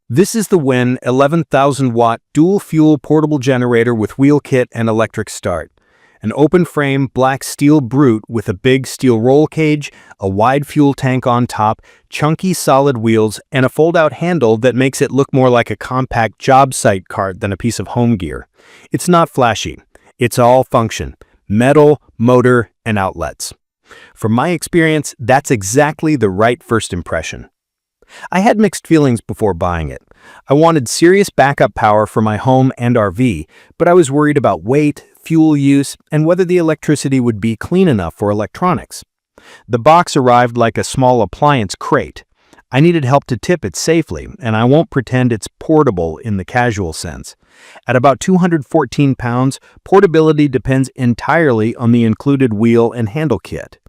This is the WEN 11,000-watt dual-fuel portable generator with wheel kit and electric start. An open-frame black steel brute with a big steel roll cage, a wide fuel tank on top, chunky solid wheels, and a fold-out handle that makes it look more like a compact job site cart than a piece of home gear. It's not flashy. It's all function: metal, motor, and outlets. From my experience, that's exactly the right first impression. I had mixed feelings before buying it. I wanted serious backup power for my home and RV, but I was worried about weight, fuel use, and whether the electricity would be clean enough for electronics. The box arrived like a small appliance crate. I needed help to tip it safely, and I won't pretend it's portable in the casual sense. At about 214 pounds, portability depends entirely on the included wheel and handle kit.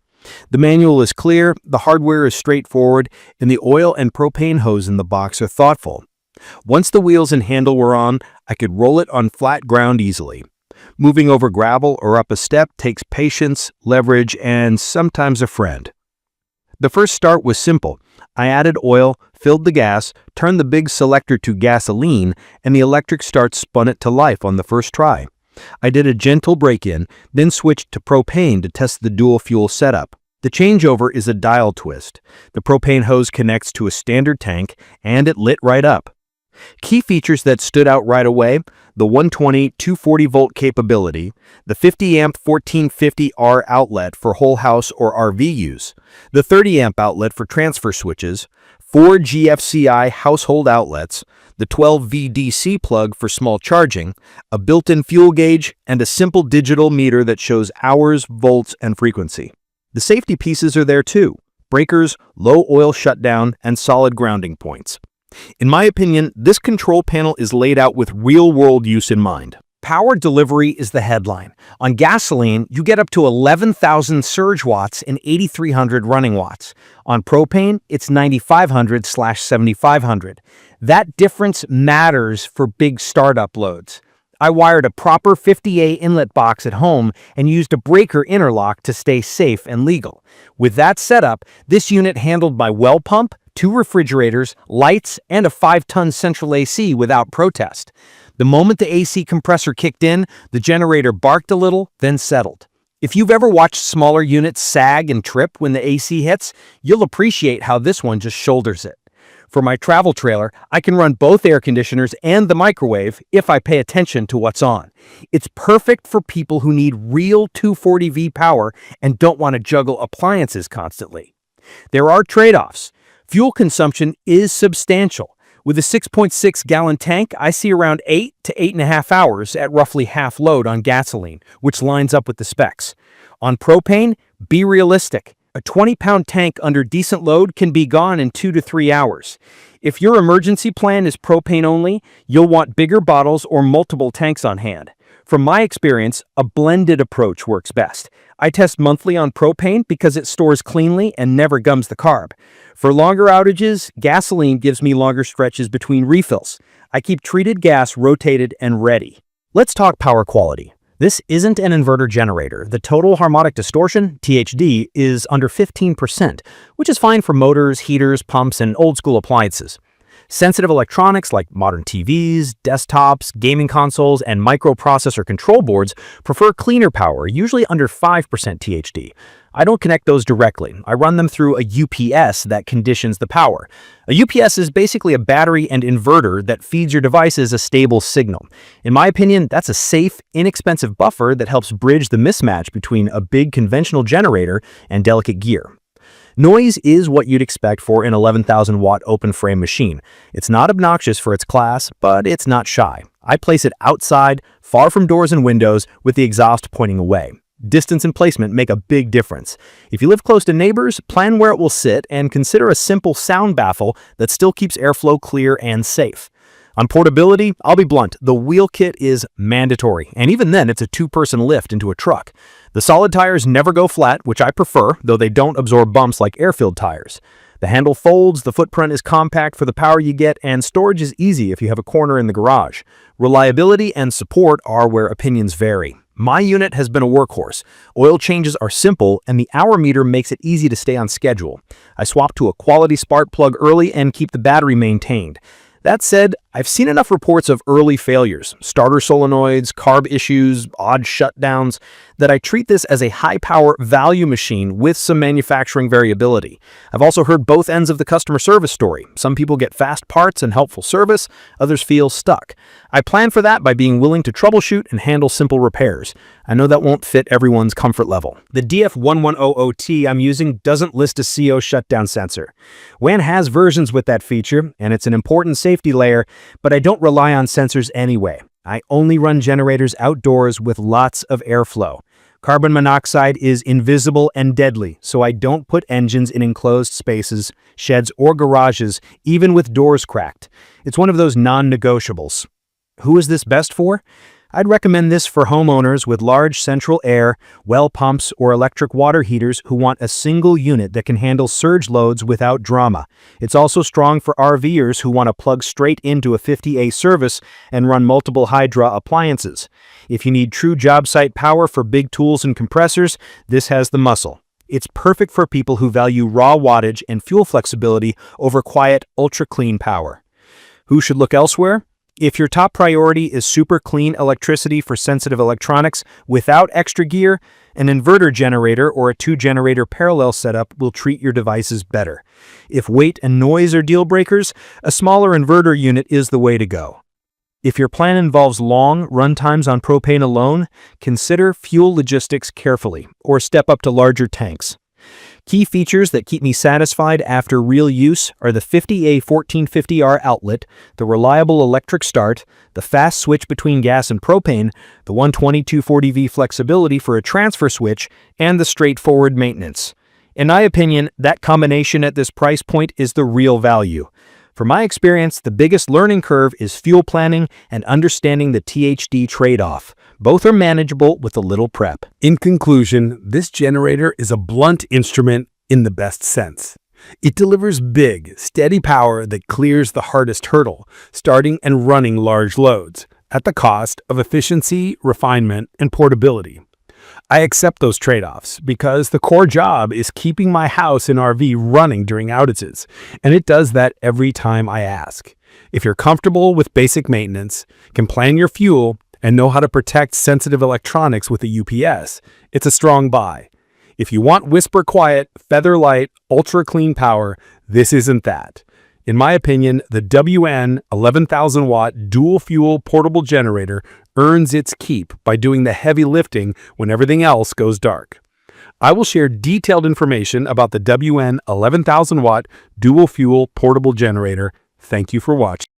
The manual is clear, the hardware is straightforward, and the oil and propane hose in the box are thoughtful. Once the wheels and handle were on, I could roll it on flat ground easily. Moving over gravel or up a step takes patience, leverage, and sometimes a friend. The first start was simple. I added oil, filled the gas, turned the big selector to gasoline, and the electric start spun it to life on the first try. I did a gentle break-in, then switched to propane to test the dual-fuel setup. The changeover is a dial twist. The propane hose connects to a standard tank, and it lit right up. Key features that stood out right away: the 120 240-volt capability, the 50-amp 1450R outlet for whole house or RV use, the 30-amp outlet for transfer switches, 4 GFCI household outlets, the 12V DC plug for small charging, a built-in fuel gauge, and a simple digital meter that shows hours, volts, and frequency. The safety pieces are there too: breakers, low oil shutdown, and solid grounding points. In my opinion, this control panel is laid out with real-world use in mind. Power delivery is the headline. On gasoline, you get up to 11,000 surge watts and 8,300 running watts. On propane, it's 9,500/7,500. That difference matters for big startup loads. I wired a proper 50A inlet box at home and used a breaker interlock to stay safe and legal. With that setup, this unit handled my well pump, 2 refrigerators, lights, and a 5-ton central AC without protest. The moment the AC compressor kicked in, the generator barked a little, then settled. If you've ever watched smaller units sag and trip when the AC hits, you'll appreciate how this one just shoulders it. For my travel trailer, I can run both air conditioners and the microwave if I pay attention to what's on. It's perfect for people who need real 240V power and don't want to juggle appliances constantly. There are trade-offs. Fuel consumption is substantial. With a 6.6-gallon tank, I see around 8 to 8.5 hours at roughly half load on gasoline, which lines up with the specs. On propane, be realistic. A 20-pound tank under decent load can be gone in 2 to 3 hours. If your emergency plan is propane only, you'll want bigger bottles or multiple tanks on hand. From my experience, a blended approach works best. I test monthly on propane because it stores cleanly and never gums the carb. For longer outages, gasoline gives me longer stretches between refills. I keep treated gas rotated and ready. Let's talk power quality. This isn't an inverter generator. The total harmonic distortion, THD, is under 15%, which is fine for motors, heaters, pumps, and old-school appliances. Sensitive electronics like modern TVs, desktops, gaming consoles, and microprocessor control boards prefer cleaner power, usually under 5% THD. I don't connect those directly. I run them through a UPS that conditions the power. A UPS is basically a battery and inverter that feeds your devices a stable signal. In my opinion, that's a safe, inexpensive buffer that helps bridge the mismatch between a big conventional generator and delicate gear. Noise is what you'd expect for an 11,000-watt open-frame machine. It's not obnoxious for its class, but it's not shy. I place it outside, far from doors and windows, with the exhaust pointing away. Distance and placement make a big difference. If you live close to neighbors, plan where it will sit and consider a simple sound baffle that still keeps airflow clear and safe. On portability, I'll be blunt, the wheel kit is mandatory, and even then it's a 2-person lift into a truck. The solid tires never go flat, which I prefer, though they don't absorb bumps like air-filled tires. The handle folds, the footprint is compact for the power you get, and storage is easy if you have a corner in the garage. Reliability and support are where opinions vary. My unit has been a workhorse. Oil changes are simple, and the hour meter makes it easy to stay on schedule. I swap to a quality spark plug early and keep the battery maintained. That said, I've seen enough reports of early failures, starter solenoids, carb issues, odd shutdowns, that I treat this as a high-power value machine with some manufacturing variability. I've also heard both ends of the customer service story. Some people get fast parts and helpful service, others feel stuck. I plan for that by being willing to troubleshoot and handle simple repairs. I know that won't fit everyone's comfort level. The DF1100T I'm using doesn't list a CO shutdown sensor. WEN has versions with that feature, and it's an important safety layer, but I don't rely on sensors anyway. I only run generators outdoors with lots of airflow. Carbon monoxide is invisible and deadly, so I don't put engines in enclosed spaces, sheds, or garages, even with doors cracked. It's one of those non-negotiables. Who is this best for? I'd recommend this for homeowners with large central air, well pumps, or electric water heaters who want a single unit that can handle surge loads without drama. It's also strong for RVers who want to plug straight into a 50A service and run multiple Hydra appliances. If you need true job site power for big tools and compressors, this has the muscle. It's perfect for people who value raw wattage and fuel flexibility over quiet, ultra-clean power. Who should look elsewhere? If your top priority is super clean electricity for sensitive electronics without extra gear, an inverter generator or a 2-generator parallel setup will treat your devices better. If weight and noise are deal breakers, a smaller inverter unit is the way to go. If your plan involves long run times on propane alone, consider fuel logistics carefully or step up to larger tanks. Key features that keep me satisfied after real use are the 50A 1450R outlet, the reliable electric start, the fast switch between gas and propane, the 120-240V flexibility for a transfer switch, and the straightforward maintenance. In my opinion, that combination at this price point is the real value. From my experience, the biggest learning curve is fuel planning and understanding the THD trade-off. Both are manageable with a little prep. In conclusion, this generator is a blunt instrument in the best sense. It delivers big, steady power that clears the hardest hurdle, starting and running large loads, at the cost of efficiency, refinement, and portability. I accept those trade-offs because the core job is keeping my house and RV running during outages, and it does that every time I ask. If you're comfortable with basic maintenance, can plan your fuel, and know how to protect sensitive electronics with a UPS, it's a strong buy. If you want whisper quiet, feather light, ultra clean power, this isn't that. In my opinion, the WEN 11,000 watt dual fuel portable generator earns its keep by doing the heavy lifting when everything else goes dark. I will share detailed information about the WEN 11,000 watt dual fuel portable generator. Thank you for watching.